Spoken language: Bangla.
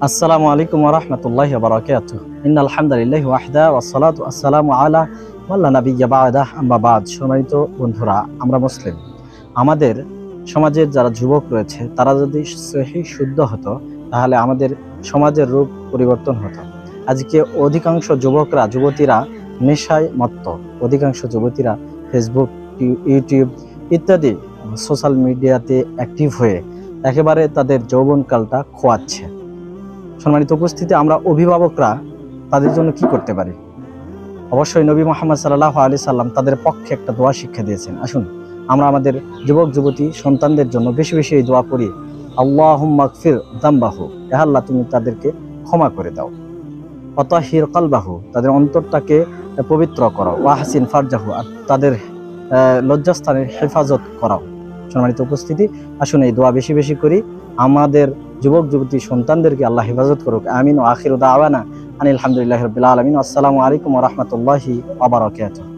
আসসালামু আলাইকুম ওয়া রাহমাতুল্লাহি ওয়া বারাকাতুহু। ইন্নাল হামদালিল্লাহি ওয়াহদা ওয়াসসালাতু ওয়াসসালামু আলা মান লা নাবিয়্যা বা'দা আম্মা বা'দ। সম্মানিত বন্ধুরা, আমরা মুসলিম। আমাদের সমাজের যারা যুবক রয়েছে তারা যদি সহি শুদ্ধ হতো তাহলে আমাদের সমাজের রূপ পরিবর্তন হতো। আজকে অধিকাংশ যুবকরা যুবতীরা নেশায় মত্ত। অধিকাংশ যুবতীরা ফেসবুক, ইউটিউব ইত্যাদি সোশ্যাল মিডিয়াতে অ্যাক্টিভ হয়ে একেবারে তাদের যৌবনকালটা খোয়াচ্ছে। সম্মানিত উপস্থিতি, আমরা অভিভাবকরা তাদের জন্য কি করতে পারি? অবশ্যই নবী মুহাম্মদ সাল্লাল্লাহু আলাইহি সাল্লাম তাদের পক্ষে একটা দোয়া শিক্ষা দিয়েছেন। আসুন আমরা আমাদের যুবক যুবতী সন্তানদের জন্য বেশি বেশি এই দোয়া পড়ি। আল্লাহুম্মা গফির যামবাহু, হে আল্লাহ তুমি তাদেরকে ক্ষমা করে দাও। ওয়াতাহির কলবাহু, তাদের অন্তরটাকে পবিত্র করো। ওয়াহসিন ফারজাহু, আর তাদের লজ্জাস্থানের হেফাজত করাও। সম্মানিত উপস্থিতি, আসুন এই দোয়া বেশি বেশি করি। আমাদের যুবক যুবতী সন্তানদেরকে আল্লাহ হেফাজত করুক। আমিন। ও আখিরু দাওয়ানা আনিল হামদুলিল্লাহি রাব্বিল আলামিন। আসসালামু আলাইকুম ওয়া রাহমাতুল্লাহি ওয়া বারাকাতুহু।